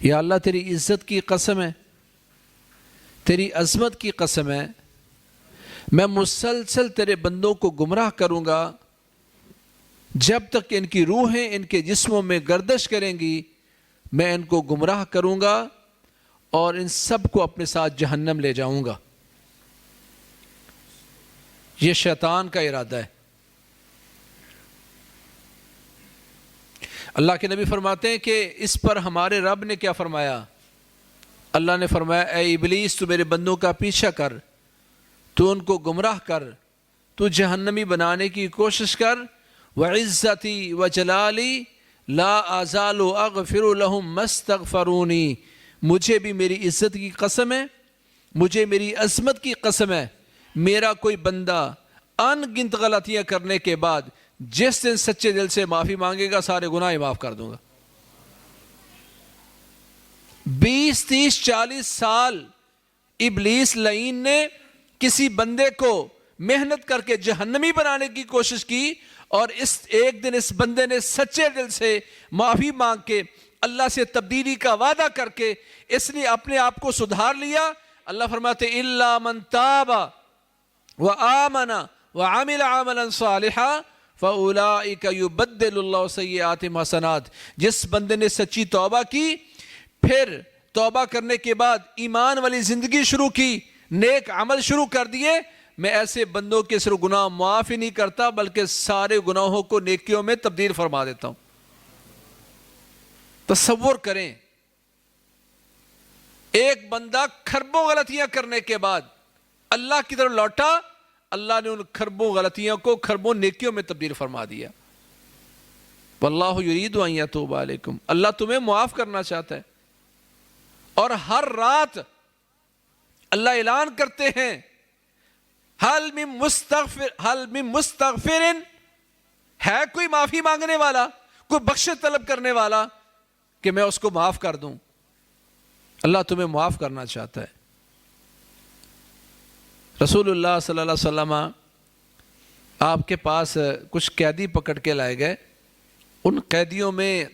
یا اللہ تیری عزت کی قسم ہے، تیری عظمت کی قسم ہے، میں مسلسل تیرے بندوں کو گمراہ کروں گا جب تک ان کی روحیں ان کے جسموں میں گردش کریں گی، میں ان کو گمراہ کروں گا اور ان سب کو اپنے ساتھ جہنم لے جاؤں گا۔ یہ شیطان کا ارادہ ہے۔ اللہ کے نبی فرماتے ہیں کہ اس پر ہمارے رب نے کیا فرمایا؟ اللہ نے فرمایا اے ابلیس تو میرے بندوں کا پیچھا کر، تو ان کو گمراہ کر، تو جہنمی بنانے کی کوشش کر، وعزتی وجلالی لا ازال اغفر لهم ما استغفرونی، مجھے بھی میری عزت کی قسم ہے، مجھے میری عظمت کی قسم ہے، میرا کوئی بندہ ان گنت غلطیاں کرنے کے بعد جس دن سچے دل سے معافی مانگے گا سارے گناہ معاف کر دوں گا۔ 20 30 40 سال ابلیس لعین نے کسی بندے کو محنت کر کے جہنمی بنانے کی کوشش کی، اور اس ایک دن اس بندے نے سچے دل سے معافی مانگ کے اللہ سے تبدیلی کا وعدہ کر کے اس نے اپنے آپ کو سدھار لیا۔ اللہ فرماتے الا من تاب وآمن وعمل عملا صالحا فاولئک یبدل اللہ سیئاتہم حسنات، جس بندے نے سچی توبہ کی، پھر توبہ کرنے کے بعد ایمان والی زندگی شروع کی، نیک عمل شروع کر دیے، میں ایسے بندوں کے صرف گناہ معاف ہی نہیں کرتا بلکہ سارے گناہوں کو نیکیوں میں تبدیل فرما دیتا ہوں۔ تصور کریں، ایک بندہ کھربوں غلطیاں کرنے کے بعد اللہ کی طرف لوٹا، اللہ نے ان کھربوں غلطیوں کو کھربوں نیکیوں میں تبدیل فرما دیا۔ واللہ یرید ان یتوب علیکم، اللہ تمہیں معاف کرنا چاہتا ہے۔ اور ہر رات اللہ اعلان کرتے ہیں حل من مستغفر، ہے کوئی معافی مانگنے والا، کوئی بخشش طلب کرنے والا کہ میں اس کو معاف کر دوں؟ اللہ تمہیں معاف کرنا چاہتا ہے۔ رسول اللہ صلی اللہ علیہ وسلم آپ کے پاس کچھ قیدی پکڑ کے لائے گئے۔ ان قیدیوں میں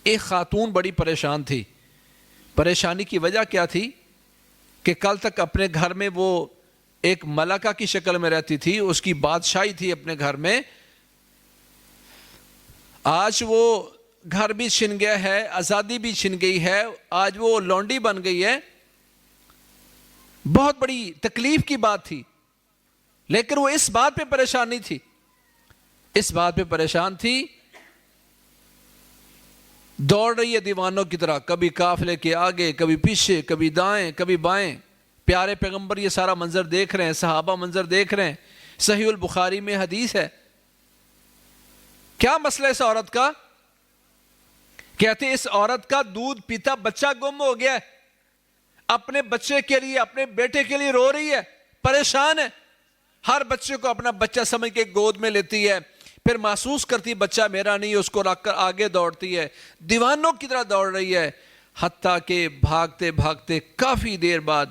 ایک خاتون بڑی پریشان تھی۔ پریشانی کی وجہ کیا تھی کہ کل تک اپنے گھر میں وہ ایک ملکہ کی شکل میں رہتی تھی، اس کی بادشاہی تھی اپنے گھر میں، آج وہ گھر بھی چھن گیا ہے، آزادی بھی چھن گئی ہے، آج وہ لونڈی بن گئی ہے۔ بہت بڑی تکلیف کی بات تھی، لیکن وہ اس بات پہ پریشان نہیں تھی، اس بات پہ پریشان تھی دوڑ رہی ہے دیوانوں کی طرح، کبھی قافلے کے آگے، کبھی پیچھے، کبھی دائیں، کبھی بائیں۔ پیارے پیغمبر یہ سارا منظر دیکھ رہے ہیں، صحابہ منظر دیکھ رہے ہیں۔ صحیح البخاری میں حدیث ہے، کیا مسئلہ اس عورت کا؟ کہتے اس عورت کا دودھ پیتا بچہ گم ہو گیا ہے، اپنے بچے کے لیے، اپنے بیٹے کے لیے رو رہی ہے، پریشان ہے، ہر بچے کو اپنا بچہ سمجھ کے گود میں لیتی ہے، پھر محسوس کرتی بچہ میرا نہیں، اس کو رکھ کر آگے دوڑتی ہے، دیوانوں کی طرح دوڑ رہی ہے، حتیٰ کہ بھاگتے بھاگتے کافی دیر بعد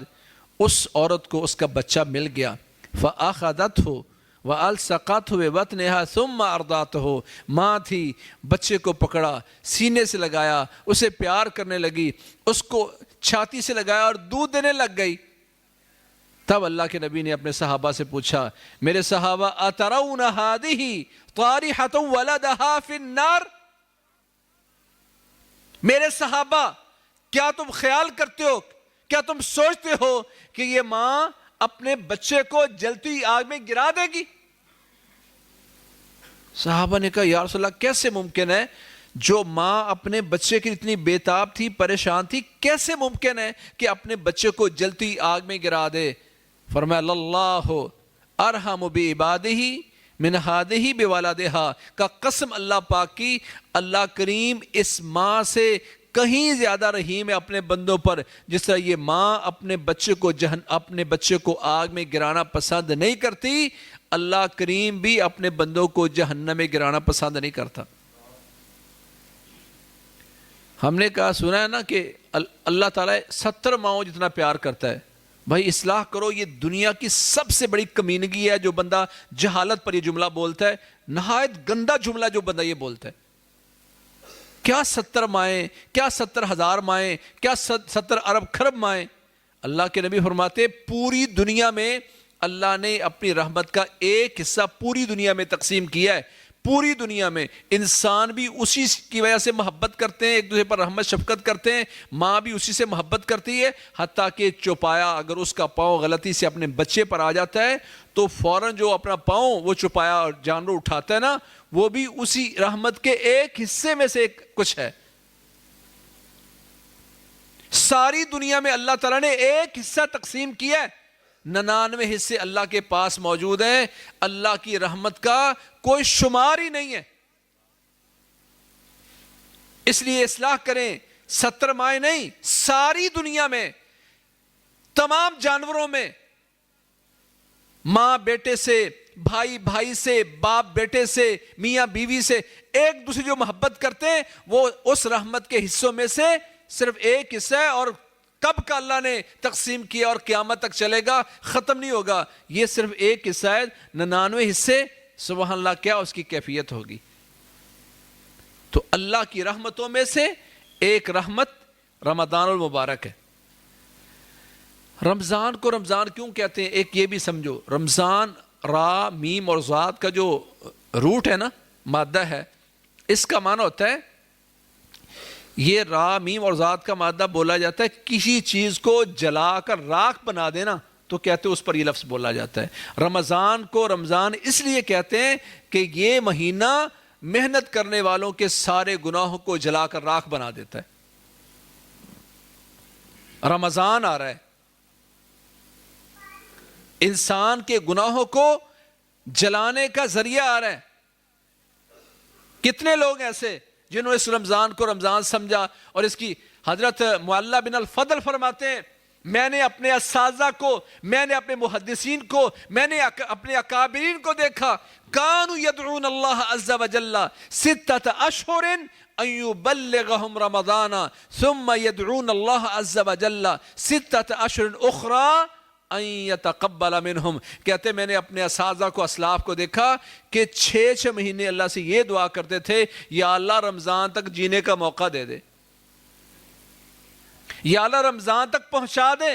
اس عورت کو اس کا بچہ مل گیا۔ فَأَخَذَتْهُ وَأَلْصَقَتْهُ بِبَطْنِهَا ثُمَّ أَرْضَعَتْهُ، ماں تھی، بچے کو پکڑا، سینے سے لگایا، اسے پیار کرنے لگی، اس کو چھاتی سے لگایا اور دودھ دینے لگ گئی۔ تب اللہ کے نبی نے اپنے صحابہ سے پوچھا، میرے صحابہ أَتَرَوْنَ هَذِهِ طَارِحَةٌ وَلَدَهَا فِي النَّارِ، میرے صحابہ کیا تم خیال کرتے ہو، کیا تم سوچتے ہو کہ یہ ماں اپنے بچے کو جلتی آگ میں گرا دے گی؟ صحابہ نے کہا یا رسول اللہ کیسے ممکن ہے؟ جو ماں اپنے بچے کی اتنی بیتاب تھی، پریشان تھی، کیسے ممکن ہے کہ اپنے بچے کو جلتی آگ میں گرا دے؟ فرمایا اللہ ارحم بعبادہ من ہذہ بولدہا، کا قسم اللہ پاک کی، اللہ کریم اس ماں سے کہیں زیادہ رحیم ہے اپنے بندوں پر، جس طرح یہ ماں اپنے بچے کو آگ میں گرانا پسند نہیں کرتی، اللہ کریم بھی اپنے بندوں کو جہنم میں گرانا پسند نہیں کرتا۔ ہم نے کہا سنا ہے نا کہ اللہ تعالیٰ 70 ماؤں جتنا پیار کرتا ہے۔ بھائی اصلاح کرو، یہ دنیا کی سب سے بڑی کمینگی ہے جو بندہ جہالت پر یہ جملہ بولتا ہے، نہایت گندا جملہ جو بندہ یہ بولتا ہے۔ کیا 70 مائیں، کیا 70,000 مائیں، کیا 70 ارب خرب مائیں. اللہ کے نبی فرماتے پوری دنیا میں اللہ نے اپنی رحمت کا ایک حصہ پوری دنیا میں تقسیم کیا ہے. پوری دنیا میں انسان بھی اسی کی وجہ سے محبت کرتے ہیں، ایک دوسرے پر رحمت شفقت کرتے ہیں، ماں بھی اسی سے محبت کرتی ہے. حتیٰ کہ چوپایا اگر اس کا پاؤں غلطی سے اپنے بچے پر آ جاتا ہے تو فوراً جو اپنا پاؤں وہ چوپایا جانور اٹھاتا ہے نا، وہ بھی اسی رحمت کے ایک حصے میں سے کچھ ہے. ساری دنیا میں اللہ تعالیٰ نے ایک حصہ تقسیم کیا ہے، 99 حصے اللہ کے پاس موجود ہیں. اللہ کی رحمت کا کوئی شمار ہی نہیں ہے. اس لیے اصلاح کریں، 70 مائیں نہیں، ساری دنیا میں تمام جانوروں میں ماں بیٹے سے، بھائی بھائی سے، باپ بیٹے سے، میاں بیوی سے ایک دوسرے جو محبت کرتے ہیں وہ اس رحمت کے حصوں میں سے صرف ایک حصہ ہے. اور کب کا اللہ نے تقسیم کیا اور قیامت تک چلے گا، ختم نہیں ہوگا. یہ صرف ایک حصہ ہے، 99 حصے سبحان اللہ کیا اس کی کیفیت ہوگی. تو اللہ کی رحمتوں میں سے ایک رحمت رمضان المبارک ہے. رمضان کو رمضان کیوں کہتے ہیں؟ ایک یہ بھی سمجھو، رمضان را میم اور ذات کا جو روٹ ہے نا، مادہ ہے، اس کا معنی ہوتا ہے، یہ را میم اور ذات کا مادہ بولا جاتا ہے کسی چیز کو جلا کر راکھ بنا دینا، تو کہتے ہیں اس پر یہ لفظ بولا جاتا ہے. رمضان کو رمضان اس لیے کہتے ہیں کہ یہ مہینہ محنت کرنے والوں کے سارے گناہوں کو جلا کر راکھ بنا دیتا ہے. رمضان آ رہا ہے، انسان کے گناہوں کو جلانے کا ذریعہ آ رہا ہے. کتنے لوگ ایسے جنہوں نے اس رمضان کو رمضان سمجھا. اور اس کی حضرت معلّہ بن الفضل فرماتے ہیں میں نے اپنے اساتذہ کو، میں نے اپنے محدثین کو، میں نے اپنے اکابرین کو دیکھا، کانوا یدعون اللہ عز وجل 6 اشہر ان یبلغہم رمضان ثم یدعون اللہ عز وجل 6 اشہر اخری ان یتقبل منہم. کہتے میں نے اپنے اساتذہ کو، اسلاف کو دیکھا کہ 6 مہینے اللہ سے یہ دعا کرتے تھے یا اللہ رمضان تک جینے کا موقع دے دے، یا اللہ رمضان تک پہنچا دے.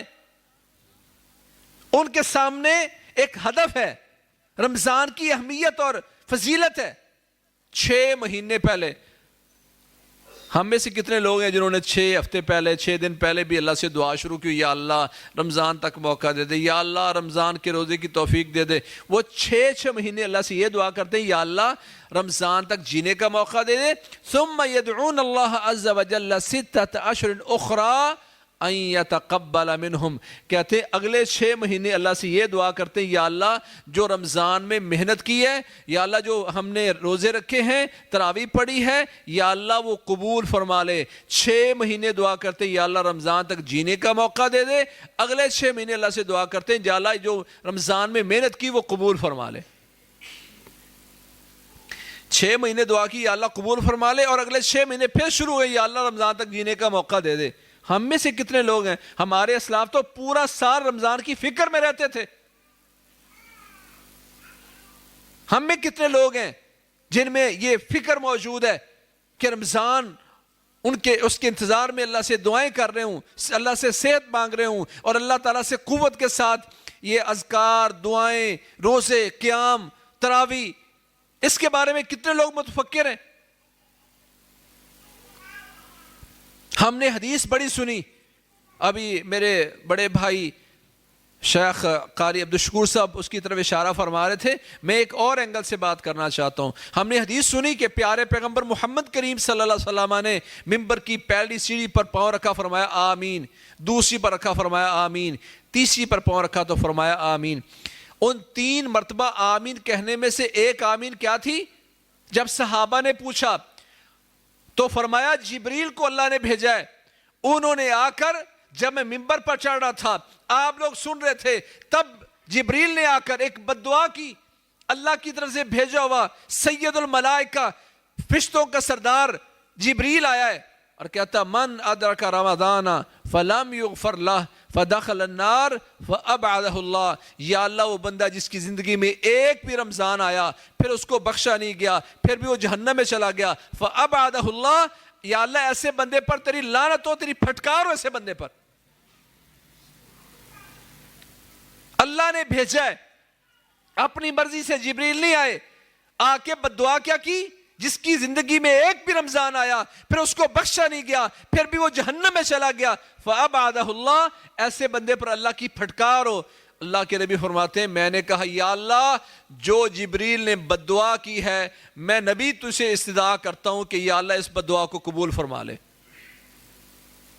ان کے سامنے ایک ہدف ہے، رمضان کی اہمیت اور فضیلت ہے. 6 مہینے پہلے ہم میں سے کتنے لوگ ہیں جنہوں نے 6 ہفتے پہلے، 6 دن پہلے بھی اللہ سے دعا شروع کی، یا اللہ رمضان تک موقع دے دے، یا اللہ رمضان کے روزے کی توفیق دے دے. وہ 6 مہینے اللہ سے یہ دعا کرتے ہیں یا اللہ رمضان تک جینے کا موقع دے دے. ثم يدعون اللہ عز وجل 6 اشہر اخری ان یتقبل منہم. کہتے ہیں اگلے 6 مہینے اللہ سے یہ دعا کرتے ہیں یا اللہ جو رمضان میں محنت کی ہے، یا اللہ جو ہم نے روزے رکھے ہیں، تراویح پڑھی ہے، یا اللہ وہ قبول فرما لے. 6 مہینے دعا کرتے ہیں یا اللہ رمضان تک جینے کا موقع دے دے. اگلے 6 مہینے اللہ سے دعا کرتے ہیں یا اللہ جو رمضان میں محنت کی وہ قبول فرما لے. 6 مہینے دعا کی یا اللہ قبول فرما لے، اور اگلے 6 مہینے پھر شروع ہوئے یا اللہ رمضان تک جینے کا موقع دے دے. ہم میں سے کتنے لوگ ہیں، ہمارے اسلاف تو پورا سال رمضان کی فکر میں رہتے تھے. ہم میں کتنے لوگ ہیں جن میں یہ فکر موجود ہے کہ رمضان اس کے انتظار میں اللہ سے دعائیں کر رہے ہوں، اللہ سے صحت مانگ رہے ہوں، اور اللہ تعالیٰ سے قوت کے ساتھ یہ اذکار، دعائیں، روزے، قیام، تراویح، اس کے بارے میں کتنے لوگ متفکر ہیں. ہم نے حدیث بڑی سنی. ابھی میرے بڑے بھائی شیخ قاری عبدالشکور صاحب اس کی طرف اشارہ فرما رہے تھے، میں ایک اور اینگل سے بات کرنا چاہتا ہوں. ہم نے حدیث سنی کہ پیارے پیغمبر محمد کریم صلی اللہ علیہ وسلم نے ممبر کی پہلی سیڑھی پر پاؤں رکھا، فرمایا آمین، دوسری پر رکھا فرمایا آمین، تیسری پر پاؤں رکھا تو فرمایا آمین. ان 3 مرتبہ آمین کہنے میں سے ایک آمین کیا تھی؟ جب صحابہ نے پوچھا تو فرمایا جبریل کو اللہ نے بھیجا ہے. انہوں نے آ کر جب میں ممبر پر چڑھ رہا تھا، آپ لوگ سن رہے تھے، تب جبریل نے آ کر ایک بد دعا کی. اللہ کی طرف سے بھیجا ہوا سید الملائکہ، فرشتوں کا سردار جبریل آیا ہے اور کہتا من ادرک رمضان فلم یغفر لہ فدخل النار فابعدہ اللہ. یا اللہ وہ بندہ جس کی زندگی میں ایک بھی رمضان آیا پھر اس کو بخشا نہیں گیا، پھر بھی وہ جہنم میں چلا گیا، فابعدہ اللہ، یا اللہ ایسے بندے پر تیری لعنت ہو، تیری پھٹکار ہو ایسے بندے پر. اللہ نے بھیجا ہے، اپنی مرضی سے جبریل نہیں آئے. آ کے بددعا کیا کی؟ جس کی زندگی میں ایک بھی رمضان آیا پھر اس کو بخشا نہیں گیا، پھر بھی وہ جہنم میں چلا گیا. فَأَبْعَدَهُ اللَّهُ، ایسے بندے پر اللہ کی پھٹکار ہو. اللہ کے نبی فرماتے ہیں میں نے کہا یا اللہ جو جبریل نے بددعا کی ہے میں نبی تجھے استدعا کرتا ہوں کہ یا اللہ اس بددعا کو قبول فرما لے.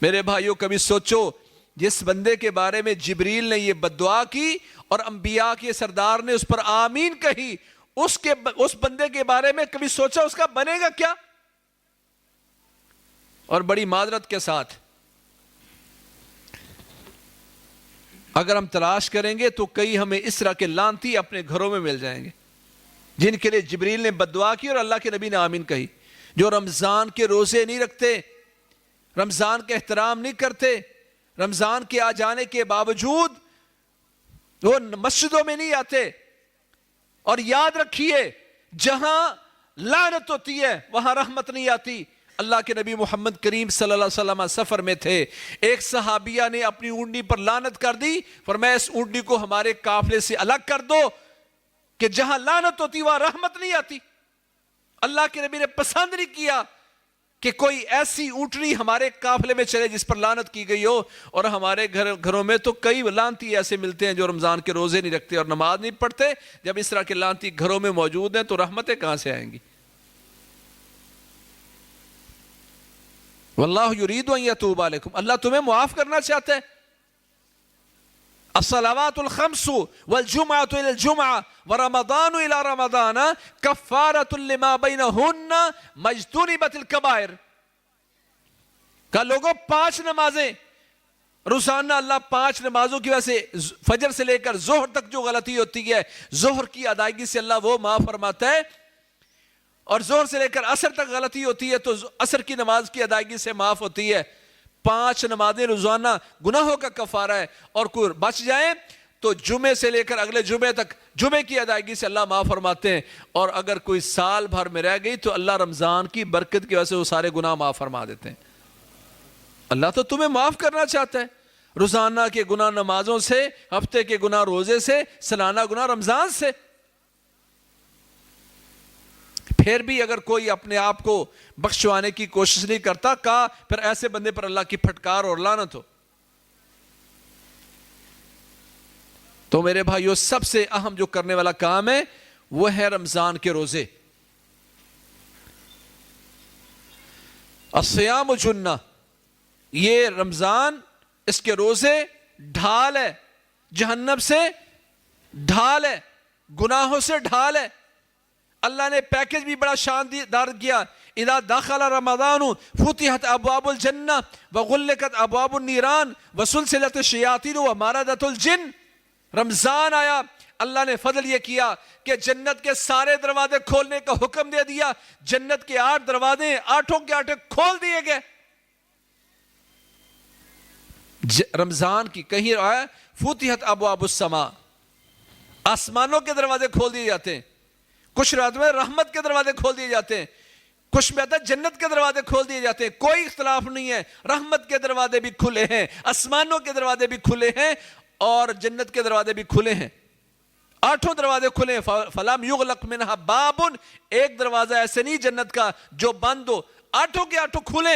میرے بھائیوں کبھی سوچو جس بندے کے بارے میں جبریل نے یہ بددعا کی اور انبیاء کے سردار نے اس پر آمین کہی، اس بندے کے بارے میں کبھی سوچا اس کا بنے گا کیا؟ اور بڑی معذرت کے ساتھ اگر ہم تلاش کریں گے تو کئی ہمیں اس طرح کے لعنتی اپنے گھروں میں مل جائیں گے جن کے لیے جبریل نے بددعا کی اور اللہ کے نبی نے آمین کہی، جو رمضان کے روزے نہیں رکھتے، رمضان کا احترام نہیں کرتے، رمضان کے آ جانے کے باوجود وہ مسجدوں میں نہیں آتے. اور یاد رکھیے جہاں لعنت ہوتی ہے وہاں رحمت نہیں آتی. اللہ کے نبی محمد کریم صلی اللہ علیہ وسلم سفر میں تھے، ایک صحابیہ نے اپنی اونٹنی پر لعنت کر دی، فرمایا اس اونٹنی کو ہمارے قافلے سے الگ کر دو کہ جہاں لعنت ہوتی وہاں رحمت نہیں آتی. اللہ کے نبی نے پسند نہیں کیا کہ کوئی ایسی اونٹنی ہمارے قافلے میں چلے جس پر لعنت کی گئی ہو. اور ہمارے گھروں میں تو کئی لعنتی ایسے ملتے ہیں جو رمضان کے روزے نہیں رکھتے اور نماز نہیں پڑھتے. جب اس طرح کے لعنتی گھروں میں موجود ہیں تو رحمتیں کہاں سے آئیں گی؟ واللہ یرید ان یتوب علیکم، اللہ تمہیں معاف کرنا چاہتا ہے. الصلوات الخمس والجمعة الى الجمعة ورمضان الى رمضان کفارۃ لما بینہن مجتنبت الکبائر. کہ لوگوں 5 نمازیں روزانہ، اللہ 5 نمازوں کی وجہ سے فجر سے لے کر ظہر تک جو غلطی ہوتی ہے ظہر کی ادائیگی سے اللہ وہ معاف فرماتا ہے، اور ظہر سے لے کر عصر تک غلطی ہوتی ہے تو عصر کی نماز کی ادائیگی سے معاف ہوتی ہے. 5 نمازیں روزانہ گناہوں کا کفارہ ہے، اور کوئی بچ جائیں تو جمعے سے لے کر اگلے جمعے تک جمعے کی ادائیگی سے اللہ معاف فرماتے ہیں. اور اگر کوئی سال بھر میں رہ گئی تو اللہ رمضان کی برکت کی وجہ سے وہ سارے گناہ معاف فرما دیتے ہیں. اللہ تو تمہیں معاف کرنا چاہتا ہے، روزانہ کے گناہ نمازوں سے، ہفتے کے گناہ روزے سے، سالانہ گناہ رمضان سے. پھر بھی اگر کوئی اپنے آپ کو بخشوانے کی کوشش نہیں کرتا، کہا پھر ایسے بندے پر اللہ کی پھٹکار اور لعنت ہو. تو میرے بھائیو سب سے اہم جو کرنے والا کام ہے وہ ہے رمضان کے روزے. الصیام جنہ، یہ رمضان اس کے روزے ڈھال ہے، جہنم سے ڈھال ہے، گناہوں سے ڈھال ہے. اللہ نے پیکج بھی بڑا شاندار کیا. اذا دخل رمضان فتحت ابواب الجنہ وغلقت ابواب النیران وسلسلت الشیاطین وماردت الجن. رمضان آیا، اللہ نے فضل یہ کیا کہ جنت کے سارے دروازے کھولنے کا حکم دے دیا. جنت کے 8 دروازے 8 کے 8 کھول دیے گئے. رمضان کی کہیں آیا فتحت ابواب السماء، آسمانوں کے دروازے کھول دیے جاتے ہیں. کچھ رات میں رحمت کے دروازے کھول دیے جاتے ہیں، کچھ میں آتا ہے جنت کے دروازے کھول دیے جاتے ہیں. کوئی اختلاف نہیں ہے، رحمت کے دروازے بھی کھلے ہیں، آسمانوں کے دروازے بھی کھلے ہیں، اور جنت کے دروازے بھی کھلے ہیں. 8 دروازے کھلے ہیں. فَلَمْ يُغْلَقْ مِنْهَا بَابٌ، ایک دروازہ ایسے نہیں جنت کا جو بند ہو، 8 کے 8 کھلے.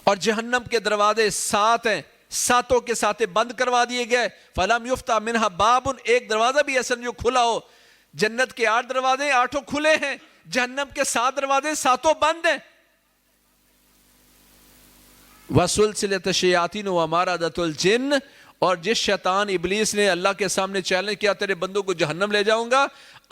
اور جہنم کے دروازے 7 ہیں، 7 کے 7 بند کروا دیے گئے. فَلَمْ يُفْتَحْ مِنْهَا بَابٌ، ایک دروازہ بھی ایسا جو کھلا ہو. جنت کے 8 دروازے 8 کھلے ہیں، جہنم کے 7 دروازے 7 بند ہیں. وَسُلْسِلَتِ الشَّيَاطِينُ وَمَارَدَتُ الْجِنِّ، اور جس شیطان ابلیس نے اللہ کے سامنے چیلنج کیا تیرے بندوں کو جہنم لے جاؤں گا،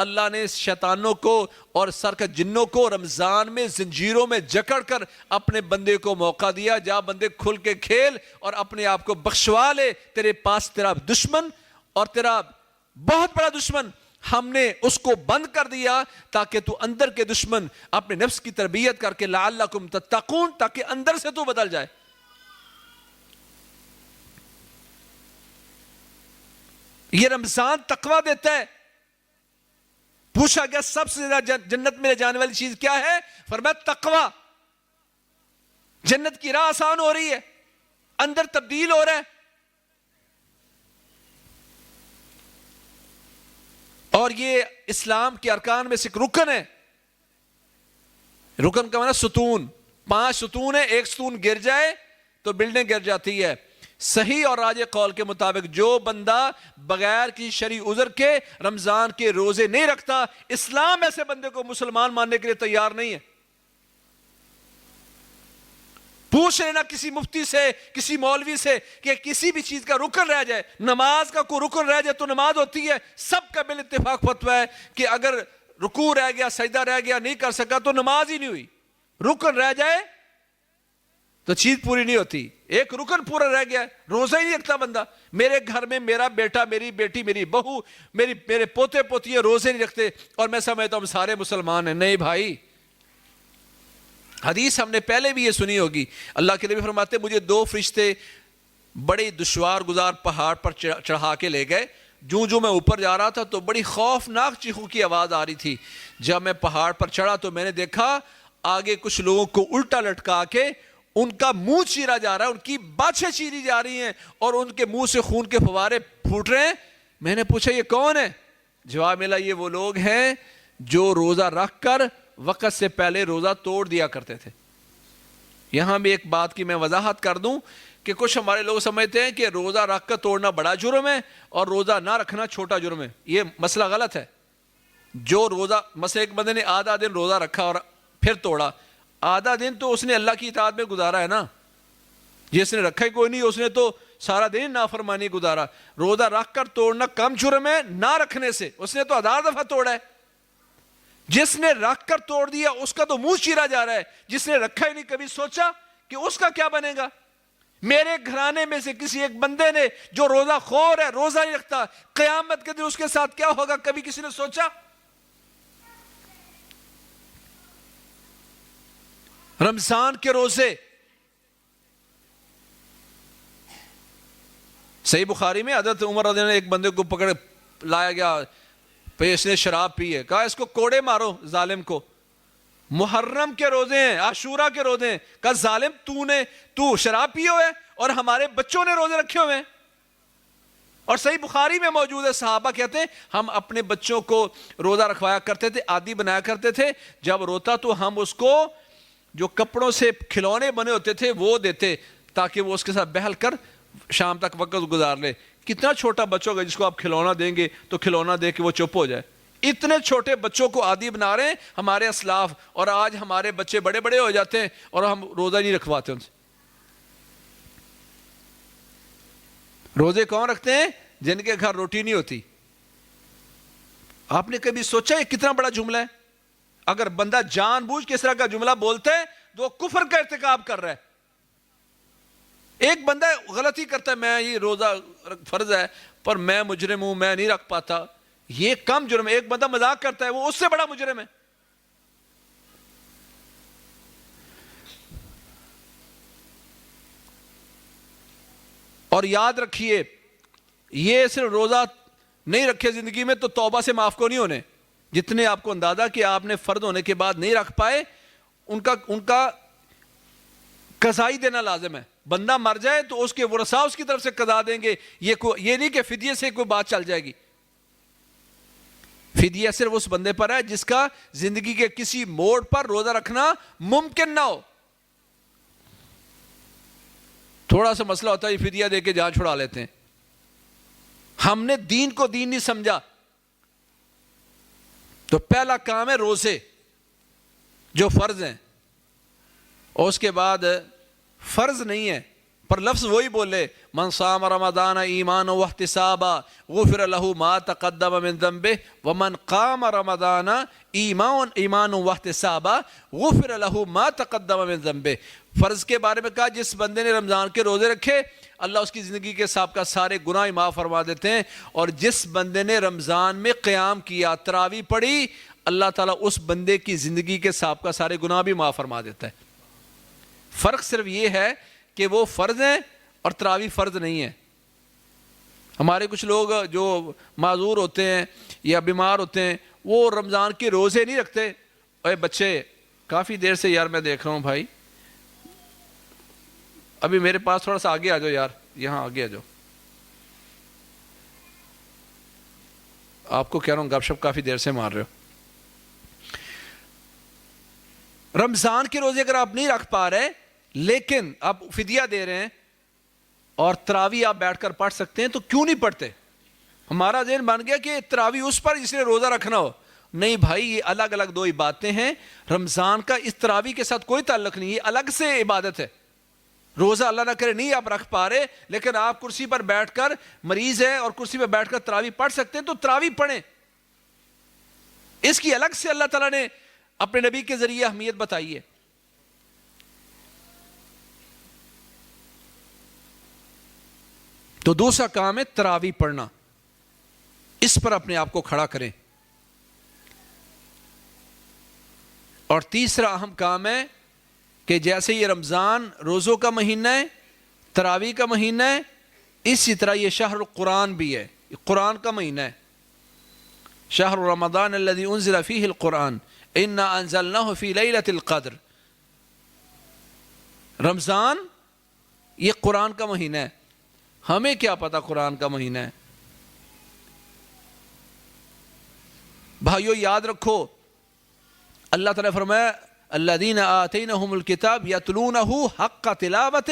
اللہ نے شیطانوں کو اور سرکت جنوں کو رمضان میں زنجیروں میں جکڑ کر اپنے بندے کو موقع دیا. جا بندے کھل کے کھیل اور اپنے آپ کو بخشوا لے. تیرے پاس تیرا دشمن اور تیرا بہت بڑا دشمن، ہم نے اس کو بند کر دیا تاکہ تو اندر کے دشمن اپنے نفس کی تربیت کر کے لعلکم تتقون، تاکہ اندر سے تو بدل جائے. یہ رمضان تقویٰ دیتا ہے. پوچھا گیا سب سے زیادہ جنت میں لے جانے والی چیز کیا ہے؟ فرمایا تقوی. جنت کی راہ آسان ہو رہی ہے، اندر تبدیل ہو رہا ہے. اور یہ اسلام کے ارکان میں سے ایک رکن ہے. رکن کا معنی ستون. 5 ستون ہے، ایک ستون گر جائے تو بلڈنگ گر جاتی ہے. صحیح اور راجح قول کے مطابق جو بندہ بغیر کسی شرعی عذر کے رمضان کے روزے نہیں رکھتا، اسلام ایسے بندے کو مسلمان ماننے کے لیے تیار نہیں ہے. پوچھ لینا کسی مفتی سے، کسی مولوی سے کہ کسی بھی چیز کا رکن رہ جائے، نماز کا کوئی رکن رہ جائے تو نماز ہوتی ہے. سب کا بال اتفاق فتویٰ ہے کہ اگر رکوع رہ گیا، سجدہ رہ گیا، نہیں کر سکا تو نماز ہی نہیں ہوئی. رکن رہ جائے تو چیز پوری نہیں ہوتی. ایک رکن پورا رہ گیا، روزہ ہی نہیں رکھتا بندہ. میرے گھر میں میرا بیٹا، میری بیٹی، میری بہو، میرے پوتے پوتیاں روزے نہیں رکھتے اور میں سمجھتا ہوں سارے مسلمان ہیں. نہیں بھائی، حدیث ہم نے پہلے بھی یہ سنی ہوگی. اللہ کے نبی فرماتے مجھے 2 فرشتے بڑی دشوار گزار پہاڑ پر چڑھا کے لے گئے. جو میں اوپر جا رہا تھا تو بڑی خوفناک چیخوں کی آواز آ رہی تھی. جب میں پہاڑ پر چڑھا تو میں نے دیکھا آگے کچھ لوگوں کو الٹا لٹکا کے ان کا منہ چیرا جا رہا ہے، ان کی باچھیں چیری جا رہی ہیں اور ان کے منہ سے خون کے فوارے پھوٹ رہے ہیں. میں نے پوچھا یہ کون ہے؟ جواب ملا یہ وہ لوگ ہیں جو روزہ رکھ کر وقت سے پہلے روزہ توڑ دیا کرتے تھے. یہاں بھی ایک بات کی میں وضاحت کر دوں کہ کچھ ہمارے لوگ سمجھتے ہیں کہ روزہ رکھ کر توڑنا بڑا جرم ہے اور روزہ نہ رکھنا چھوٹا جرم ہے. یہ مسئلہ غلط ہے. جو روزہ مثلا ایک بندے نے آدھا دن روزہ رکھا اور پھر توڑا، آدھا دن تو اس نے اللہ کی اطاعت میں گزارا ہے نا. جس نے رکھا ہی کوئی نہیں اس نے تو سارا دن نافرمانی گزارا. روزہ رکھ کر توڑنا کم جرم ہے نہ رکھنے سے. اس نے تو 1000 دفعہ توڑا ہے. جس نے رکھ کر توڑ دیا اس کا تو منہ چیرا جا رہا ہے. جس نے رکھا ہی نہیں کبھی سوچا کہ اس کا کیا بنے گا. میرے گھرانے میں سے کسی ایک بندے نے جو روزہ خور ہے، روزہ نہیں رکھتا، قیامت کے دن اس کے ساتھ کیا ہوگا کبھی کسی نے سوچا؟ رمضان کے روزے، صحیح بخاری میں حضرت عمر رضی اللہ عنہ نے ایک بندے کو پکڑ لایا گیا، پھر اس نے شراب پی ہے، کہا اس کو کوڑے مارو ظالم کو. محرم کے روزے ہیں، عاشورہ کے روزے ہیں. کہا ظالم تو شراب پیے ہوئے اور ہمارے بچوں نے روزے رکھے ہوئے ہیں. اور صحیح بخاری میں موجود ہے صحابہ کہتے ہیں ہم اپنے بچوں کو روزہ رکھوایا کرتے تھے، عادی بنایا کرتے تھے. جب روتا تو ہم اس کو جو کپڑوں سے کھلونے بنے ہوتے تھے وہ دیتے تاکہ وہ اس کے ساتھ بہل کر شام تک وقت گزار لے. کتنا چھوٹا بچہ ہوگا جس کو آپ کھلونا دیں گے تو کھلونا دے کے وہ چپ ہو جائے. اتنے چھوٹے بچوں کو عادی بنا رہے ہیں ہمارے اسلاف، اور آج ہمارے بچے بڑے بڑے ہو جاتے ہیں اور ہم روزہ نہیں رکھواتے ان سے. روزے کون رکھتے ہیں؟ جن کے گھر روٹی نہیں ہوتی. آپ نے کبھی سوچا یہ کتنا بڑا جملہ ہے؟ اگر بندہ جان بوجھ کے اس طرح کا جملہ بولتا ہے تو وہ کفر کا ارتکاب کر رہا ہے. ایک بندہ غلطی کرتا ہے، میں یہ روزہ فرض ہے پر میں مجرم ہوں، میں نہیں رکھ پاتا، یہ کم جرم ہے. ایک بندہ مذاق کرتا ہے وہ اس سے بڑا مجرم ہے. اور یاد رکھیے یہ صرف روزہ نہیں رکھے زندگی میں تو توبہ سے معاف کو نہیں ہونے. جتنے آپ کو اندازہ کہ آپ نے فرض ہونے کے بعد نہیں رکھ پائے ان کا قضائی دینا لازم ہے. بندہ مر جائے تو اس کے ورثاء اس کی طرف سے قضا دیں گے. یہ نہیں کہ فدیے سے کوئی بات چل جائے گی. فدیہ صرف اس بندے پر ہے جس کا زندگی کے کسی موڑ پر روزہ رکھنا ممکن نہ ہو. تھوڑا سا مسئلہ ہوتا ہے فدیہ دے کے جان چھڑا لیتے ہیں. ہم نے دین کو دین نہیں سمجھا. تو پہلا کام ہے روزے جو فرض ہیں، اور اس کے بعد فرض نہیں ہے پر لفظ وہی بولے من صام رمضان ایمانا واحتسابا غفر له ما تقدم من ذنبه ومن قام رمضان ایمانا واحتسابا غفر له ما تقدم من ذنبه. فرض کے بارے میں کہا جس بندے نے رمضان کے روزے رکھے اللہ اس کی زندگی کے سابقہ سارے گناہ معاف فرما دیتے ہیں. اور جس بندے نے رمضان میں قیام کیا، تراویح پڑھی، اللہ تعالیٰ اس بندے کی زندگی کے سابقہ سارے گناہ بھی معاف فرما دیتا ہے. فرق صرف یہ ہے کہ وہ فرض ہیں اور تراویح فرض نہیں ہے. ہمارے کچھ لوگ جو معذور ہوتے ہیں یا بیمار ہوتے ہیں وہ رمضان کے روزے نہیں رکھتے. اے بچے کافی دیر سے یار میں دیکھ رہا ہوں بھائی, ابھی میرے پاس تھوڑا سا آگے آ جاؤ یار, یہاں آگے آ جاؤ. آپ کو کہہ رہا ہوں گپ شپ کافی دیر سے مار رہے ہو. رمضان کے روزے اگر آپ نہیں رکھ پا رہے لیکن آپ فدیہ دے رہے ہیں اور تراویح آپ بیٹھ کر پڑھ سکتے ہیں تو کیوں نہیں پڑھتے؟ ہمارا ذہن بن گیا کہ تراویح اس پر جس نے روزہ رکھنا ہو. نہیں بھائی, یہ الگ الگ دو عبادتیں ہیں. رمضان کا اس تراویح کے ساتھ کوئی تعلق نہیں, یہ الگ سے عبادت ہے. روزہ اللہ نہ کرے نہیں آپ رکھ پا رہے لیکن آپ کرسی پر بیٹھ کر, مریض ہے اور کرسی پر بیٹھ کر تراویح پڑھ سکتے ہیں تو تراویح پڑھیں. اس کی الگ سے اللہ تعالیٰ نے اپنے نبی کے ذریعے اہمیت بتائی ہے. تو دوسرا کام ہے تراویح پڑھنا, اس پر اپنے آپ کو کھڑا کریں. اور تیسرا اہم کام ہے کہ جیسے یہ رمضان روزوں کا مہینہ ہے, تراویح کا مہینہ ہے, اسی طرح یہ شہر القرآن بھی ہے, یہ قرآن کا مہینہ ہے. شہر رمضان الذی انزل فیہ القرآن انا انزلناہ فی لیلۃ القدر. رمضان یہ قرآن کا مہینہ ہے. ہمیں کیا پتا قرآن کا مہینہ ہے؟ بھائیو یاد رکھو, اللہ تعالیٰ فرمایا الذین آتینہم الکتاب یتلونہ حق تلاوتہ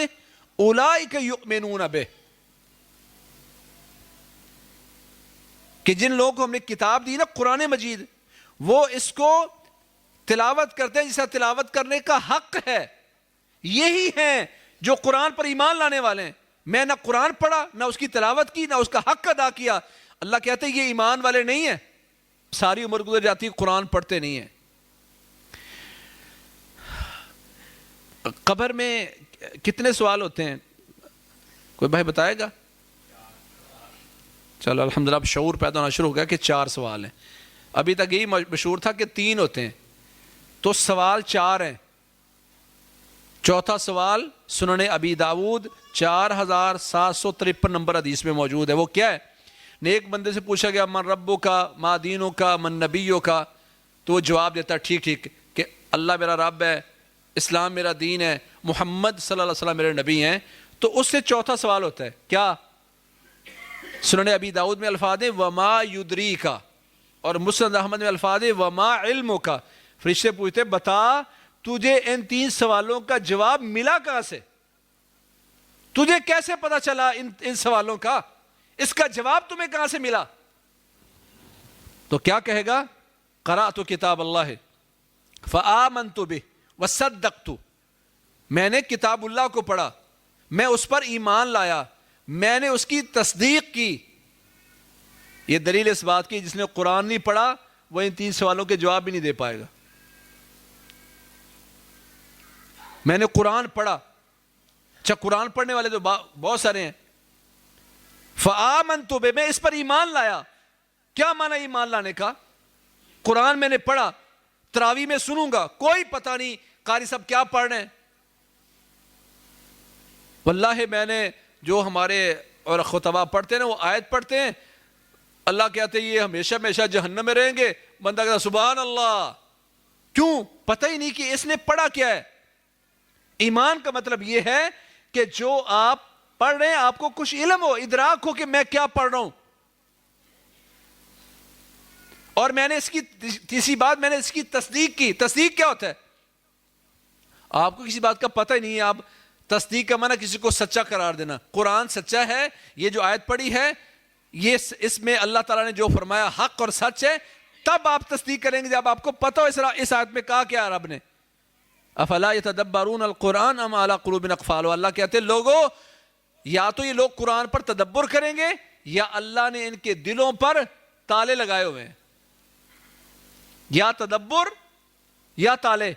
اولئک یؤمنون بہ, کہ جن لوگوں کو ہم نے کتاب دی نا قرآن مجید, وہ اس کو تلاوت کرتے ہیں جسے تلاوت کرنے کا حق ہے. یہی ہیں جو قرآن پر ایمان لانے والے ہیں. میں نہ قرآن پڑھا, نہ اس کی تلاوت کی, نہ اس کا حق ادا کیا. اللہ کہتے ہیں یہ ایمان والے نہیں ہیں. ساری عمر گزر جاتی قرآن پڑھتے نہیں ہیں. قبر میں کتنے سوال ہوتے ہیں؟ کوئی بھائی بتائے گا؟ چلو الحمدللہ اب شعور پیدا ہونا شروع ہو گیا کہ 4 سوال ہیں. ابھی تک یہی مشہور تھا کہ 3 ہوتے ہیں, تو سوال 4 ہیں. چوتھا سوال سنن ابی داود 4753 نمبر حدیث میں موجود ہے. وہ کیا ہے؟ نیک بندے سے پوچھا گیا من ربو کا, ما دینوں کا, من نبیوں کا, تو وہ جواب دیتا ہے ٹھیک ٹھیک کہ اللہ میرا رب ہے, اسلام میرا دین ہے, محمد صلی اللہ علیہ وسلم میرے نبی ہیں. تو اس سے چوتھا سوال ہوتا ہے کیا؟ سنن ابی داود میں الفاظ ہیں وما یدریکا, اور مسند احمد میں الفاظ ہیں وما علمک. فرشتے پوچھتے بتا تجھے ان 3 سوالوں کا جواب ملا کہاں سے؟ تجھے کیسے پتا چلا ان سوالوں کا؟ اس کا جواب تمہیں کہاں سے ملا؟ تو کیا کہے گا؟ قرأت کتاب اللہ فآمنت بہ وصدقت. میں نے کتاب اللہ کو پڑھا, میں اس پر ایمان لایا, میں نے اس کی تصدیق کی. یہ دلیل اس بات کی جس نے قرآن نہیں پڑھا وہ ان 3 سوالوں کے جواب بھی نہیں دے پائے گا. میں نے قرآن پڑھا. اچھا قرآن پڑھنے والے تو بہت سارے ہیں. فآمنت بہ, میں اس پر ایمان لایا. کیا معنی ایمان لانے کا؟ قرآن میں نے پڑھا, تراویح میں سنوں گا, کوئی پتہ نہیں قاری صاحب کیا پڑھ رہے ہیں. واللہ میں نے جو ہمارے اور خطبہ پڑھتے ہیں نا وہ آیت پڑھتے ہیں, اللہ کہتے ہیں یہ ہمیشہ ہمیشہ جہنم میں رہیں گے. بندہ کہتا سبحان اللہ. کیوں؟ پتہ ہی نہیں کہ اس نے پڑھا کیا ہے. ایمان کا مطلب یہ ہے کہ جو آپ پڑھ رہے ہیں آپ کو کچھ علم ہو, ادراک ہو کہ میں کیا پڑھ رہا ہوں. اور میں نے اس کی تیسری بات, میں نے اس کی تصدیق کی. تصدیق کیا ہوتا ہے؟ آپ کو کسی بات کا پتہ ہی نہیں ہے, آپ تصدیق کا معنی کسی کو سچا قرار دینا. قرآن سچا ہے, یہ جو آیت پڑھی ہے یہ اس میں اللہ تعالیٰ نے جو فرمایا حق اور سچ ہے, تب آپ تصدیق کریں گے جب آپ کو پتہ ہو اس آیت میں کہا کیا رب نے. افلا یتدبرون القرآن ام علی قلوب اقفالها. اللہ کہتے ہیں لوگوں یا تو یہ لوگ قرآن پر تدبر کریں گے یا اللہ نے ان کے دلوں پر تالے لگائے ہوئے ہیں. یا تدبر یا تالے.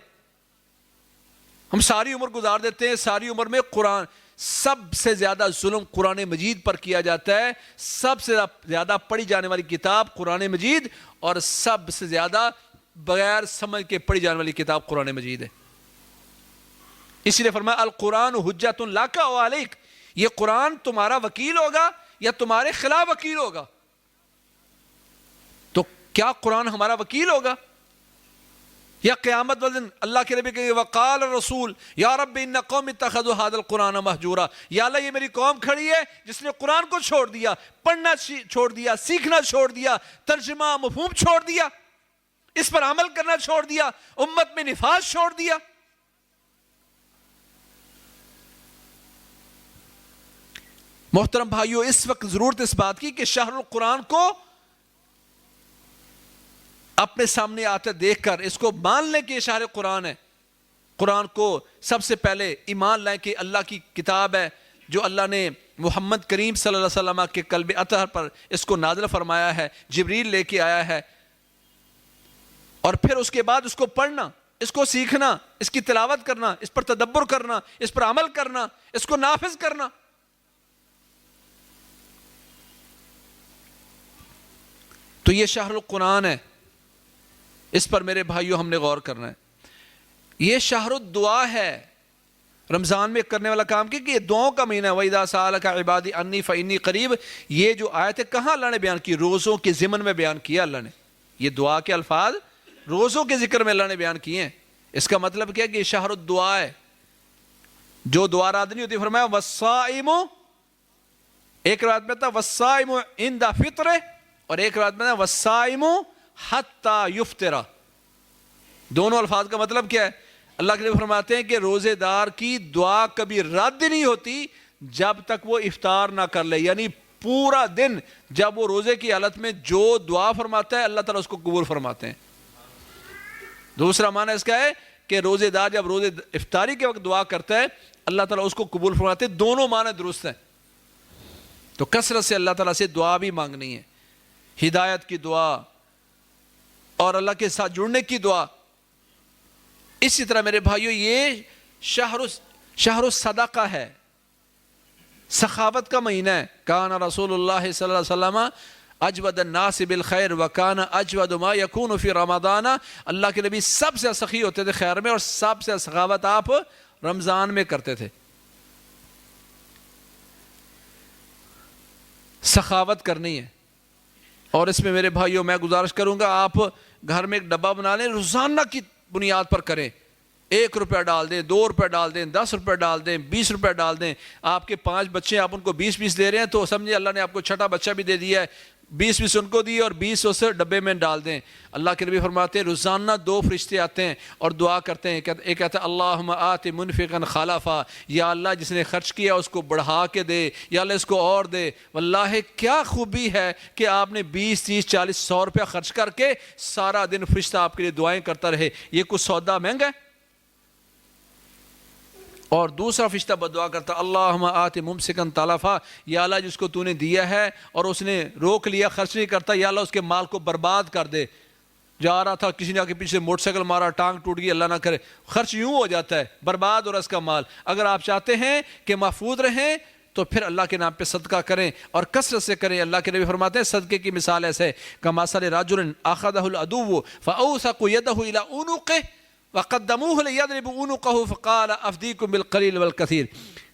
ہم ساری عمر گزار دیتے ہیں, ساری عمر میں قرآن, سب سے زیادہ ظلم قرآن مجید پر کیا جاتا ہے. سب سے زیادہ پڑھی جانے والی کتاب قرآن مجید, اور سب سے زیادہ بغیر سمجھ کے پڑھی جانے والی کتاب قرآن مجید ہے. اس لیے فرمایا القرآن حجت لک و علیک, یہ قرآن تمہارا وکیل ہوگا یا تمہارے خلاف وکیل ہوگا. تو کیا قرآن ہمارا وکیل ہوگا؟ یا قیامت والدن اللہ کے نبی کہیں وقال الرسول یا رب ان قوم اتخذوا هذا القرآن مہجورا، یا اللہ یہ میری قوم کھڑی ہے جس نے قرآن کو چھوڑ دیا، پڑھنا چھوڑ دیا، سیکھنا چھوڑ دیا، ترجمہ مفہوم چھوڑ دیا، اس پر عمل کرنا چھوڑ دیا، امت میں نفاذ چھوڑ دیا۔ محترم بھائیو، اس وقت ضرورت اس بات کی کہ شہر القرآن کو اپنے سامنے آتے دیکھ کر اس کو مان لیں کہ یہ شہر قرآن ہے۔ قرآن کو سب سے پہلے ایمان لائیں کہ اللہ کی کتاب ہے جو اللہ نے محمد کریم صلی اللہ علیہ وسلم کے قلب اطہر پر اس کو نازل فرمایا ہے، جبریل لے کے آیا ہے، اور پھر اس کے بعد اس کو پڑھنا، اس کو سیکھنا، اس کی تلاوت کرنا، اس پر تدبر کرنا، اس پر عمل کرنا، اس کو نافذ کرنا۔ تو یہ شہر القرآن ہے، اس پر میرے بھائیوں ہم نے غور کرنا ہے۔ یہ شہر الدعا ہے، رمضان میں کرنے والا کام کہ یہ دعاؤں کا مہینہ ہے۔ وَإِذَا سَأَلَكَ عِبَادِي عَنِّي فَإِنِّي قَرِيبٌ، یہ جو آیت ہے کہاں اللہ نے بیان کی؟ روزوں کے ضمن میں بیان کیا اللہ نے۔ یہ دعا کے الفاظ روزوں کے ذکر میں اللہ نے بیان کیے ہیں۔ اس کا مطلب کیا ہے کہ یہ شہر الدعا ہے، جو دعا رات نہیں ہوتی۔ فرمایا وَالصَّائِمُ، ایک روایت میں تھا وَالصَّائِمُ عِنْدَ فِطْرِهِ، اور ایک روایت میں تھا وَالصَّائِمُ حَتَّى يُفْطِرَ۔ دونوں الفاظ کا مطلب کیا ہے؟ اللہ کے نبی فرماتے ہیں کہ روزے دار کی دعا کبھی رد نہیں ہوتی جب تک وہ افطار نہ کر لے، یعنی پورا دن جب وہ روزے کی حالت میں جو دعا فرماتا ہے اللہ تعالیٰ اس کو قبول فرماتے ہیں۔ دوسرا معنی اس کا ہے کہ روزے دار جب روزے افطاری کے وقت دعا کرتا ہے اللہ تعالیٰ اس کو قبول فرماتے ہیں۔ دونوں معنی درست ہیں۔ تو کثرت سے اللہ تعالیٰ سے دعا بھی مانگنی ہے، ہدایت کی دعا اور اللہ کے ساتھ جڑنے کی دعا۔ اسی طرح میرے بھائیو یہ شہر الصدقہ ہے، سخاوت کا مہینہ ہے۔ کان رسول اللہ صلی اللہ علیہ وسلم اجود الناس بالخیر وکان اجود ما یکون فی رمضان، اللہ کے نبی سب سے سخی ہوتے تھے خیر میں، اور سب سے سخاوت آپ رمضان میں کرتے تھے۔ سخاوت کرنی ہے، اور اس میں میرے بھائیوں میں گزارش کروں گا آپ گھر میں ایک ڈبہ بنا لیں، روزانہ کی بنیاد پر کریں۔ 1 روپیہ ڈال دیں، 2 روپے ڈال دیں، 10 روپے ڈال دیں، 20 روپے ڈال دیں۔ آپ کے 5 بچے، آپ ان کو 20 دے رہے ہیں تو سمجھے اللہ نے آپ کو چھٹا بچہ بھی دے دیا ہے، 20 ان کو دیے اور 20 اس ڈبے میں ڈال دیں۔ اللہ کے نبی فرماتے ہیں روزانہ 2 فرشتے آتے ہیں اور دعا کرتے ہیں، ایک کہتا ہے اللہم آت منفقا خلفا، یا اللہ جس نے خرچ کیا اس کو بڑھا کے دے، یا اللہ اس کو اور دے۔ واللہ کیا خوبی ہے کہ آپ نے 20 30 40 100 روپیہ خرچ کر کے سارا دن فرشتہ آپ کے لیے دعائیں کرتا رہے، یہ کچھ سودا مہنگا ہے؟ اور دوسرا فرشتہ بدعا کرتا اللہم آت ممسکن تلفا، یا اللہ جس کو تو نے دیا ہے اور اس نے روک لیا خرچ نہیں کرتا، یا اللہ اس کے مال کو برباد کر دے۔ جا رہا تھا کسی نے آ کے پیچھے موٹر سائیکل مارا، ٹانگ ٹوٹ گئی، اللہ نہ کرے، خرچ یوں ہو جاتا ہے، برباد ہو رہا اس کا مال۔ اگر آپ چاہتے ہیں کہ محفوظ رہیں تو پھر اللہ کے نام پہ صدقہ کریں اور کثرت سے کریں۔ اللہ کے نبی فرماتے ہیں صدقے کی مثال ایسے کمثل رجل اخذہ العدو فاوثق یدہ الی عنقہ وقدموه ليضرب عنقه فقال افدیکم بالقلیل والکثیر۔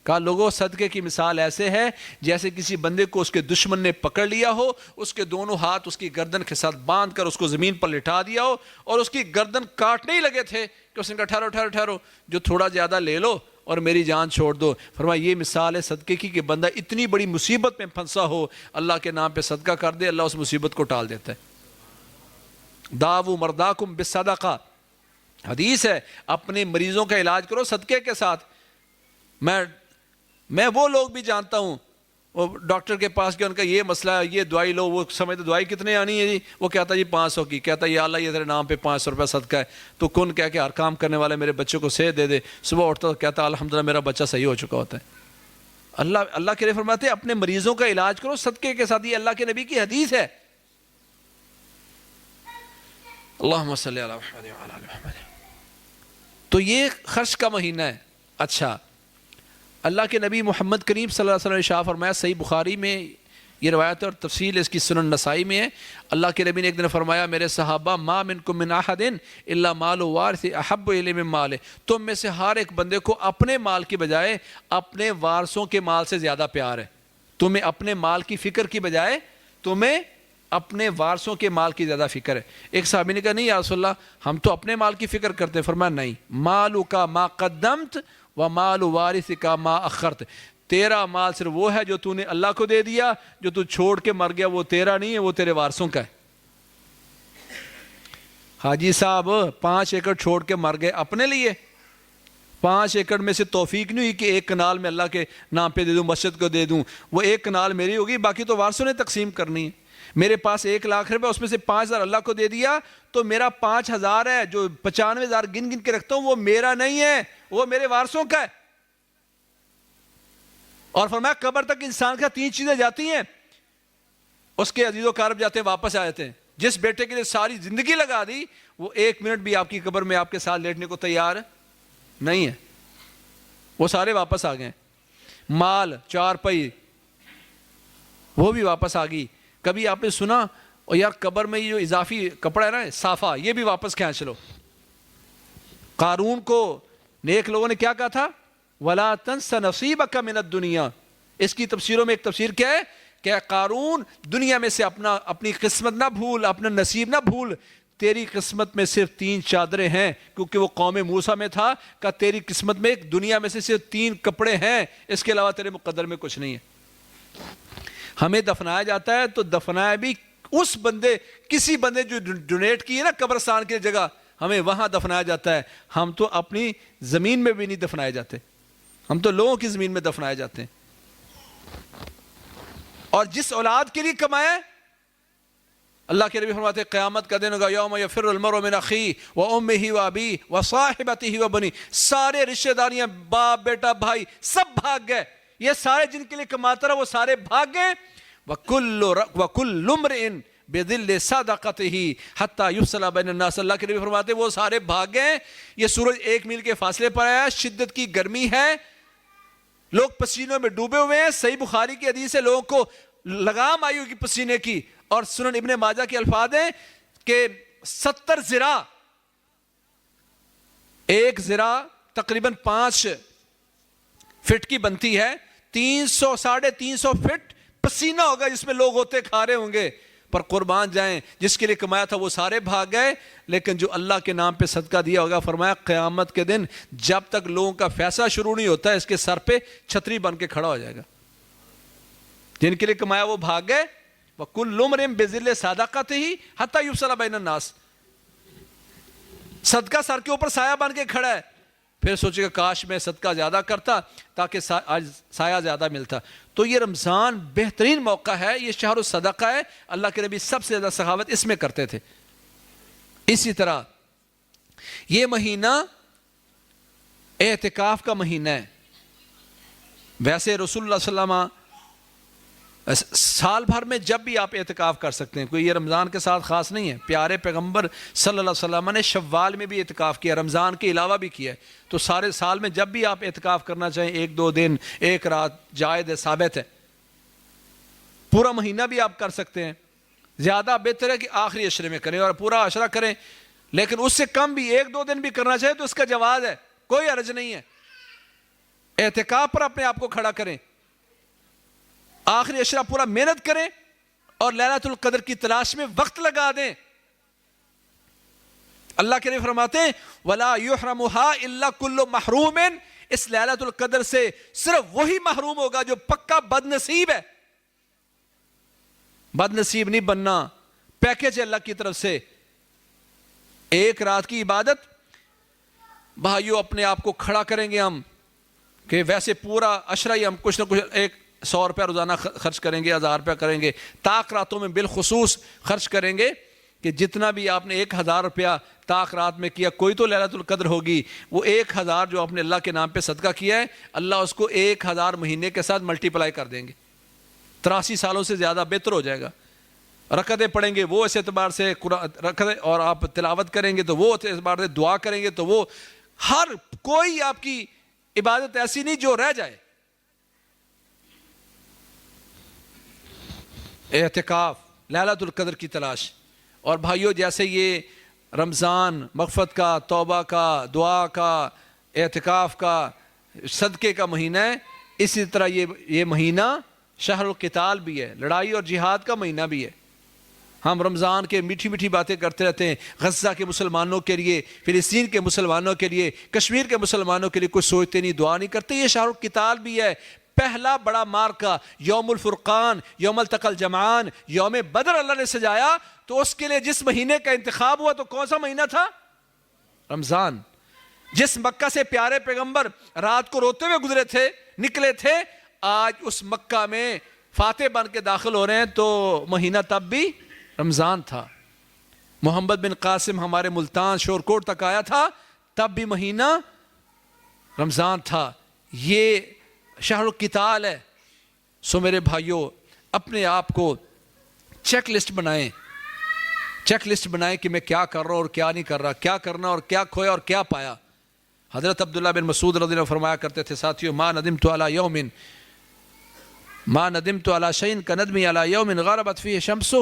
کہا لوگوں صدقے کی مثال ایسے ہے جیسے کسی بندے کو اس کے دشمن نے پکڑ لیا ہو، اس کے دونوں ہاتھ اس کی گردن کے ساتھ باندھ کر اس کو زمین پر لٹا دیا ہو، اور اس کی گردن کاٹنے ہی لگے تھے کہ اس نے کہا ٹھہرو ٹھہرو ٹھہرو، جو تھوڑا زیادہ لے لو اور میری جان چھوڑ دو۔ فرمایا یہ مثال ہے صدقے کی کہ بندہ اتنی بڑی مصیبت میں پھنسا ہو، اللہ کے نام پہ صدقہ کر دے، اللہ اس مصیبت کو ٹال دیتا ہے۔ داؤ مرداکم بالصدقہ، حدیث ہے اپنے مریضوں کا علاج کرو صدقے کے ساتھ۔ میں وہ لوگ بھی جانتا ہوں، وہ ڈاکٹر کے پاس گیا، ان کا یہ مسئلہ ہے، یہ دوائی لو، وہ سمجھتے دوائی کتنے آنی ہے جی، وہ کہتا جی 500 کی، کہتا یا اللہ یہ تیرے نام پہ 500 روپے صدقہ ہے، تو کن کہہ کے ہر کام کرنے والے میرے بچے کو صحت دے دے۔ صبح اٹھتا تو کہتا الحمدللہ میرا بچہ صحیح ہو چکا ہوتا ہے۔ اللہ کے لیے فرماتے ہیں اپنے مریضوں کا علاج کرو صدقے کے ساتھ، یہ اللہ کے نبی کی حدیث ہے۔ اللہم صلی علی محمد وعلی آل محمد۔ تو یہ خرچ کا مہینہ ہے۔ اچھا، اللہ کے نبی محمد کریم صلی اللہ علیہ وسلم نے شاہ فرمایا، صحیح بخاری میں یہ روایت اور تفصیل اس کی سنن نسائی میں ہے، اللہ کے نبی نے ایک دن فرمایا میرے صحابہ ما منکم من احد الا مال وارث احب الیہ من مالہ، تم میں سے ہر ایک بندے کو اپنے مال کی بجائے اپنے وارثوں کے مال سے زیادہ پیار ہے۔ تمہیں اپنے مال کی فکر کی بجائے تمہیں اپنے وارثوں کے مال کی زیادہ فکر ہے. ایک صحابی نے کہا نہیں یا رسول اللہ ہم تو اپنے مال کی فکر کرتے. فرمایا نہیں، مالو کا ما قدمت و مال وارث کا ما اخرت. تیرا مال صرف وہ ہے جو تو نے اللہ کو دے دیا، جو تو چھوڑ کے مر گیا وہ تیرا نہیں ہے، وہ تیرے وارثوں کا ہے. حاجی صاحب 5 ایکڑ چھوڑ کے مر گئے اپنے لیے. 5 ایکڑ میں سے توفیق نہیں ہوئی کہ 1 کنال میں اللہ کے نام پہ دے دوں، مسجد کو دے دوں. وہ 1 کنال میری ہوگی، باقی تو وارثوں نے تقسیم کرنی ہے. میرے پاس 1 لاکھ روپے، اس میں سے 5,000 اللہ کو دے دیا تو میرا 5,000 ہے. جو 95,000 گن گن کے رکھتا ہوں وہ میرا نہیں ہے، وہ میرے وارثوں کا ہے. اور فرمایا قبر تک انسان کا 3 چیزیں جاتی ہیں، اس کے عزیز و اقارب جاتے ہیں، واپس آ جاتے ہیں. جس بیٹے کے لیے ساری زندگی لگا دی وہ 1 منٹ بھی آپ کی قبر میں آپ کے ساتھ لیٹنے کو تیار نہیں ہے، وہ سارے واپس آ گئے. مال 4 پئی وہ بھی واپس آ گئی. کبھی آپ نے سنا اور یار قبر میں یہ جو اضافی کپڑا ہے نا صافہ، یہ بھی واپس کھینچ لو. قارون کو نیک لوگوں نے کیا کہا تھا؟ وَلَا تَنْسَ نَصِيبَكَ مِنَ الدُّنْيَا. اس کی تفسیروں میں ایک تفسیر کیا ہے کہ قارون دنیا میں سے اپنی قسمت نہ بھول، اپنا نصیب نہ بھول. تیری قسمت میں صرف 3 چادریں ہیں، کیونکہ وہ قوم موسیٰ میں تھا. کہ تیری قسمت میں دنیا میں سے صرف 3 کپڑے ہیں، اس کے علاوہ تیرے مقدر میں کچھ نہیں ہے. ہمیں دفنایا جاتا ہے تو دفنایا بھی اس بندے، کسی بندے جو ڈونیٹ کی ہے نا قبرستان کی جگہ، ہمیں وہاں دفنایا جاتا ہے. ہم تو اپنی زمین میں بھی نہیں دفنائے جاتے، ہم تو لوگوں کی زمین میں دفنائے جاتے ہیں. اور جس اولاد کے لیے کمائے، اللہ کے نبی فرماتے ہیں قیامت کا دن ہوگا یوم یفر المرء من اخیہ وامہ وابیہ وصاحبتہ وبنیہ. سارے رشتہ داریاں، باپ بیٹا بھائی سب بھاگ گئے. یہ سارے جن کے لیے کماتا رہا وہ سارے بھاگ گئے. وَكُلُّ امْرِئٍ بِذِلِّ صَدَقَتِهِ حَتَّى يُفْصَلَ بَيْنَ النَّاسِ. اللہ کے نبی فرماتے ہیں وہ سارے بھاگ گئے. یہ سورج 1 میل کے فاصلے پر آیا، شدت کی گرمی ہے، لوگ پسینوں میں ڈوبے ہوئے ہیں. صحیح بخاری کی حدیث ہے لوگوں کو لگام آئی ہوگی پسینے کی. اور سنن ابن ماجہ کے الفاظ ہیں کہ 70 ذراع، 1 ذراع تقریباً 5 فٹ کی بنتی ہے. 300-350 فٹ پسینہ ہوگا جس میں لوگ ہوتے کھا رہے ہوں گے. پر قربان جائیں جس کے لیے کمایا تھا وہ سارے بھاگ گئے. لیکن جو اللہ کے نام پہ صدقہ دیا ہوگا، فرمایا قیامت کے دن جب تک لوگوں کا فیصلہ شروع نہیں ہوتا ہے اس کے سر پہ چھتری بن کے کھڑا ہو جائے گا. جن کے لیے کمایا وہ بھاگ گئے. وَكُلُّ امْرِئٍ بِذِلِّ صَدَقَتِهِ حَتَّى يُفْصَلَ بَيْنَ النَّاسِ. صدقہ سر کے اوپر سایہ بن کے کھڑا ہے. پھر سوچے گا کاش میں صدقہ زیادہ کرتا تاکہ آج سایہ زیادہ ملتا. تو یہ رمضان بہترین موقع ہے، یہ شہر الصدقہ ہے. اللہ کے نبی سب سے زیادہ سخاوت اس میں کرتے تھے. اسی طرح یہ مہینہ اعتکاف کا مہینہ ہے. ویسے رسول اللہ صلی اللہ علیہ وسلم سال بھر میں جب بھی آپ اعتکاف کر سکتے ہیں، کوئی یہ رمضان کے ساتھ خاص نہیں ہے. پیارے پیغمبر صلی اللہ علیہ وسلم نے شوال میں بھی اعتکاف کیا، رمضان کے علاوہ بھی کیا ہے. تو سارے سال میں جب بھی آپ اعتکاف کرنا چاہیں، 1-2 دن 1 رات جائز ہے، ثابت ہے. پورا مہینہ بھی آپ کر سکتے ہیں. زیادہ بہتر ہے کہ آخری عشرے میں کریں اور پورا عشرہ کریں. لیکن اس سے کم بھی 1-2 دن بھی کرنا چاہے تو اس کا جواز ہے، کوئی حرج نہیں ہے. اعتکاف پر اپنے آپ کو کھڑا کریں، آخری عشرہ پورا محنت کریں اور لیلۃ القدر کی تلاش میں وقت لگا دیں. اللہ کے نبی فرماتے ہیں وَلَا يُحْرَمُهَا إِلَّا كُلُّ مَحْرُومٍ. اس لیلۃ القدر سے صرف وہی محروم ہوگا جو پکا بد نصیب ہے. بد نصیب نہیں بننا، پیکج ہے اللہ کی طرف سے. 1 رات کی عبادت بھائیو اپنے آپ کو کھڑا کریں گے ہم کہ ویسے پورا عشرہ ہی ہم کچھ نہ کچھ 100 روپیہ روزانہ خرچ کریں گے، 1000 روپیہ کریں گے. طاق راتوں میں بالخصوص خرچ کریں گے کہ جتنا بھی آپ نے 1000 روپیہ طاق رات میں کیا، کوئی تو لیلۃ القدر ہوگی. وہ 1000 جو آپ نے اللہ کے نام پہ صدقہ کیا ہے، اللہ اس کو 1000 مہینے کے ساتھ ملٹی پلائی کر دیں گے. 83 سالوں سے زیادہ بہتر ہو جائے گا. رکعتیں پڑھیں گے وہ اس اعتبار سے رکعتیں، اور آپ تلاوت کریں گے تو وہ اس اعتبار سے، دعا کریں گے تو وہ، ہر کوئی آپ کی عبادت ایسی نہیں جو رہ جائے. اعتکاف، لیلۃ القدر کی تلاش. اور بھائیو جیسے یہ رمضان مغفرت کا، توبہ کا، دعا کا، اعتکاف کا، صدقے کا مہینہ ہے، اسی طرح یہ مہینہ شہر القتال بھی ہے، لڑائی اور جہاد کا مہینہ بھی ہے. ہم رمضان کے میٹھی میٹھی باتیں کرتے رہتے ہیں، غزہ کے مسلمانوں کے لیے، فلسطین کے مسلمانوں کے لیے، کشمیر کے مسلمانوں کے لیے کچھ سوچتے نہیں، دعا نہیں کرتے۔ یہ شہر القتال بھی ہے، پہلا بڑا مارکا، یوم الفرقان، یوم التقى الجمعان، یوم بدر اللہ نے سجایا، تو اس کے لیے جس مہینے کا انتخاب ہوا تو کون سا مہینہ تھا؟ رمضان۔ جس مکہ سے پیارے پیغمبر رات کو روتے ہوئے گزرے تھے، نکلے تھے، آج اس مکہ میں فاتح بن کے داخل ہو رہے ہیں، تو مہینہ تب بھی رمضان تھا۔ محمد بن قاسم ہمارے ملتان شورکوٹ تک آیا تھا، تب بھی مہینہ رمضان تھا۔ یہ شہر القتال ہے۔ سو میرے بھائیوں، اپنے آپ کو چیک لسٹ بنائیں، چیک لسٹ بنائیں کہ میں کیا کر رہا ہوں اور کیا نہیں کر رہا، کیا کرنا اور کیا کھویا اور کیا پایا۔ حضرت عبداللہ بن مسعود رضی اللہ عنہ فرمایا کرتے تھے، ساتھیو، ما ندمت علی یوم ما ندمت علی شیء کندمی علی یوم غربت فیہ شمسہ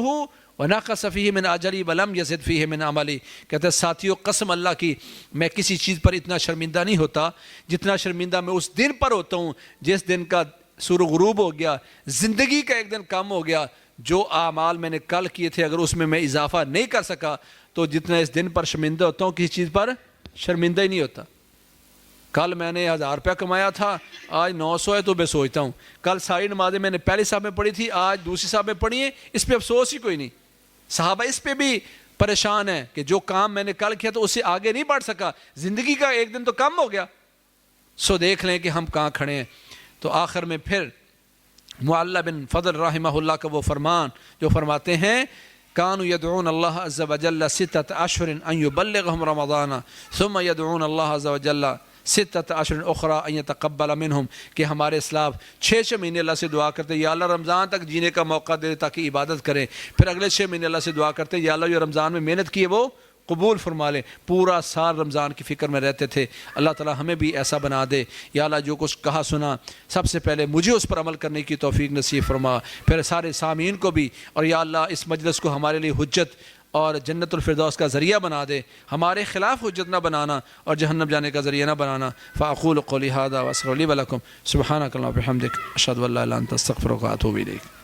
ونقص فیہ من اجری ولم یزد فیہ من عملی۔ کہتے ہیں ساتھیو، قسم اللہ کی، میں کسی چیز پر اتنا شرمندہ نہیں ہوتا جتنا شرمندہ میں اس دن پر ہوتا ہوں جس دن کا سورج غروب ہو گیا، زندگی کا ایک دن کم ہو گیا۔ جو اعمال میں نے کل کیے تھے اگر اس میں اضافہ نہیں کر سکا تو جتنا اس دن پر شرمندہ ہوتا ہوں کسی چیز پر شرمندہ ہی نہیں ہوتا۔ کل میں نے 1000 روپیہ کمایا تھا، آج 900 ہے تو میں سوچتا ہوں، کل ساری نمازیں میں نے پہلی صاحب میں پڑھی تھی، آج دوسری صاحب میں پڑھی ہیں، اس پہ افسوس ہی کوئی نہیں۔ صحابہ اس پہ بھی پریشان ہیں کہ جو کام میں نے کل کیا تو اس سے آگے نہیں بڑھ سکا، زندگی کا ایک دن تو کم ہو گیا۔ سو دیکھ لیں کہ ہم کہاں کھڑے ہیں۔ تو آخر میں پھر معلّہ بن فضل رحمہ اللہ کا وہ فرمان جو فرماتے ہیں، كانوا يدعون الله عز وجل 6 أشهر أن يبلغهم رمضان ثم يدعون الله عز وجل 6 أشهر أخرى أن يتقبل منهم، کہ ہمارے اسلاف 6 مہینے اللہ سے دعا کرتے یا اللہ رمضان تک جینے کا موقع دے تاکہ عبادت کریں، پھر اگلے 6 مہینے اللہ سے دعا کرتے یا اللہ جو رمضان میں محنت کی ہے وہ قبول فرما لے۔ پورا سال رمضان کی فکر میں رہتے تھے۔ اللہ تعالی ہمیں بھی ایسا بنا دے۔ یا اللہ جو کچھ کہا سنا سب سے پہلے مجھے اس پر عمل کرنے کی توفیق نصیب فرما، پھر سارے سامعین کو بھی، اور یا اللہ اس مجلس کو ہمارے لیے حجت اور جنت الفردوس کا ذریعہ بنا دے، ہمارے خلاف حجت نہ بنانا اور جہنم جانے کا ذریعہ نہ بنانا۔ فاقول قولی ھذا واستغفر لی ولکم سبحانک اللہم وبحمدک اشہد ان لا الہ الا انت استغفرک واتوب الیک۔